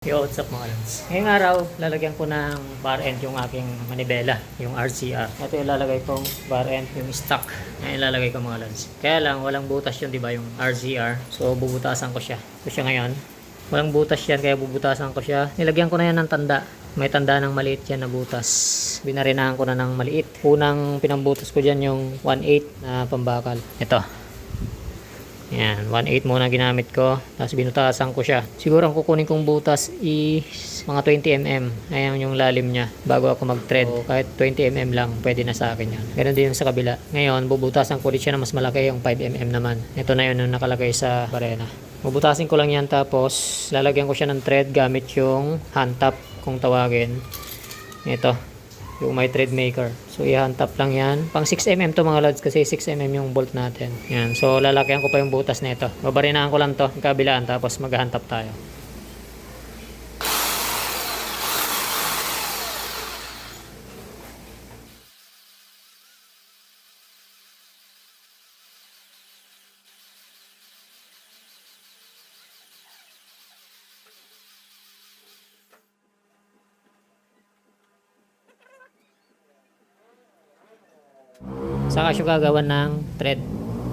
Yo, what's up mga lods? Ngayong araw, lalagyan ko ng bar end yung aking manibela, yung RCR. Ito yung lalagay kong bar end, yung stock. Ngayon lalagay ko mga lods. Kaya lang, walang butas yun, di ba, yung RCR. So, bubutasan ko siya. Ito siya ngayon. Walang butas yan, kaya bubutasan ko siya. Nilagyan ko na yan ng tanda. May tanda ng maliit yan na butas. Binarinahan ko na ng maliit. Unang pinambutas ko dyan yung 1/8 na pambakal. Ito. Yan, 1/8 muna ginamit ko. Tapos binutasan ko siya. Siguro ang kukunin kong butas is mga 20 mm. Ayan yung lalim niya bago ako mag-thread. So, kahit 20 mm lang, pwede na sa akin yan. Ganun din yung sa kabila. Ngayon, bubutasan ko rin siya na mas malaki, yung 5 mm naman. Ito na yun yung nakalagay sa barena. Bubutasin ko lang yan, tapos lalagyan ko siya ng thread gamit yung hand tap kung tawagin. Ito. Yung may thread maker. So, i-hand tap lang yan. Pang 6 mm to mga lods kasi 6 mm yung bolt natin. Yan. So, lalakyan ko pa yung butas nito. Babarinahan ko lang to, yung kabilaan, tapos mag-hand tap tayo. Saka siya gagawa ng thread,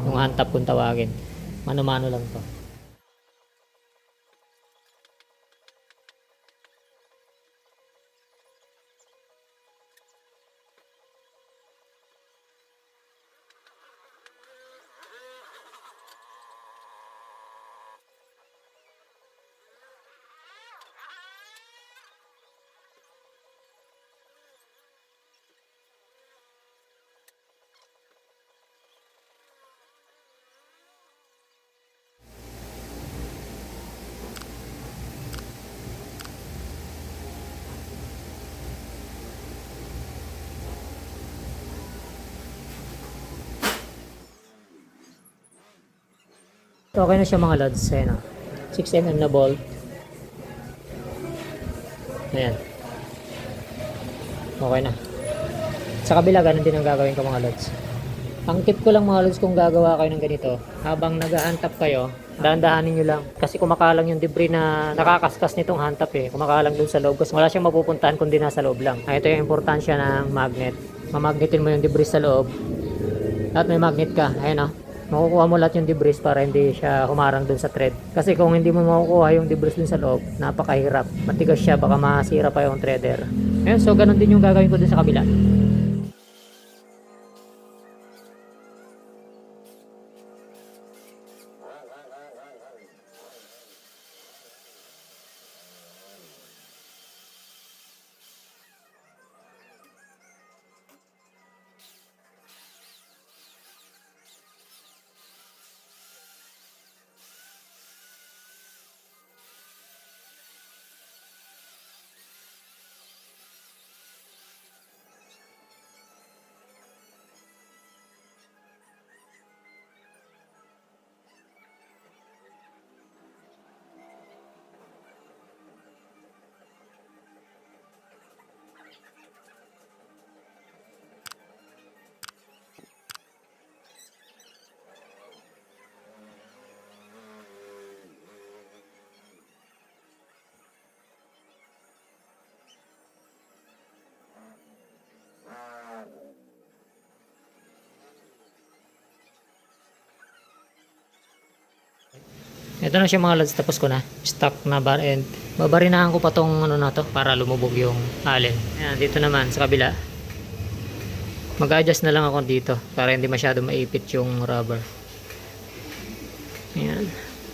yung hand tap kung tawagin. Mano-mano lang to. So, okay na siya mga lods. Ayan o. 6 mm na bolt. Ayan. Okay na. Sa kabila, ganun din ang gagawin ko mga lods. Ang tip ko lang mga lods kung gagawa kayo ng ganito, habang nag-hand-tap kayo, dahan-dahanin nyo lang. Kasi kumakalang yung debris na nakakaskas nitong hand-tap eh. Kumakalang dun sa loob. Kasi wala siyang mapupuntahan kundi nasa loob lang. Ito yung importansya ng magnet. Mamagnetin mo yung debris sa loob. At may magnet ka. Ayan o. Makukuha mo lahat yung debris para hindi siya humarang dun sa thread. Kasi kung hindi mo makukuha yung debris dun sa loob, napakahirap. Matigas siya, baka masira pa yung threader. Ayan, so ganun din yung gagawin ko dun sa kabila. Ito na siya mga lods, tapos ko na. Stock na bar end. Babarinahan ko pa tong ano na to para lumubog yung allen. Ayan, dito naman sa kabila. Mag-adjust na lang ako dito para hindi masyado maipit yung rubber. Ayan.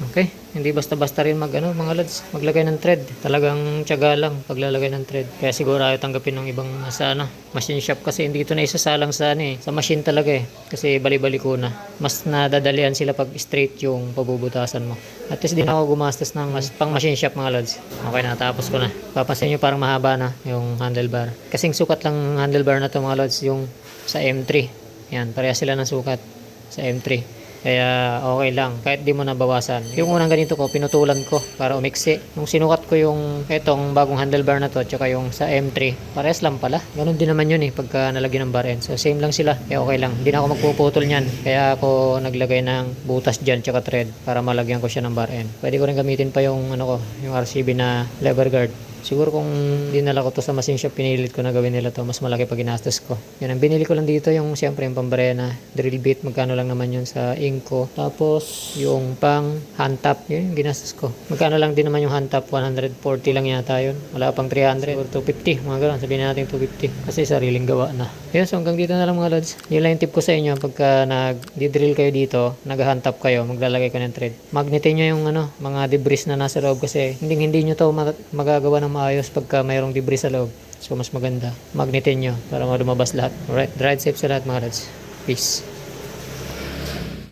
Okay. Hindi basta-basta rin mga lods, maglagay ng thread. Talagang tiyaga lang paglalagay ng thread. Kaya siguro ayaw tanggapin ng ibang sa machine shop kasi hindi ito na isasalang sa sa machine talaga eh. Kasi bali-bali ko na. Mas nadadalian sila pag straight yung pabubutasan mo. At least din ako gumastos ng pang machine shop mga lods. Okay na, tapos ko na. Papansin nyo parang mahaba na yung handlebar. Kasing sukat lang handlebar na to mga lods yung sa M3. Yan, pareha sila ng sukat sa M3. Kaya okay lang, kahit di mo nabawasan. Yung unang ganito ko, pinutulan ko para umiksi. Nung sinukat ko yung etong bagong handlebar na to, tsaka yung sa M3, pares lang pala. Ganun din naman yun pagka nalagyan ng bar end. So same lang sila, kaya okay lang. Hindi na ako magpuputol niyan. Kaya ako naglagay ng butas dyan, tsaka thread, para malagyan ko siya ng bar end. Pwede ko rin gamitin pa yung yung RCB na lever guard. Siguro kung dinala ko to sa machine shop, pinilit ko na gawin nila to, mas malaki pa ginastos ko. Yan, ang binili ko lang dito yung siyempre yung pambarena, drill bit, magkano lang naman yun sa Inco. Tapos yung pang hand tap, yun yung ginastos ko. Magkano lang din naman yung hand tap, 140 lang yata yun. Wala pang 300 or 250, mga gano'n. Sabihin natin 250 kasi sariling gawa na. Yun, so hanggang dito na lang mga lads. Yun lang yung tip ko sa inyo, pagka nag-drill kayo dito, nag-hand tap kayo, maglalagay ko ng thread. Magnetin nyo yung mga debris na nasa loob kasi hindi nyo to magagawa ng maayos pagka mayroong debris sa loob. So mas maganda magnetin nyo para lumabas lahat. Alright, drive safe sa lahat mga lads. Peace.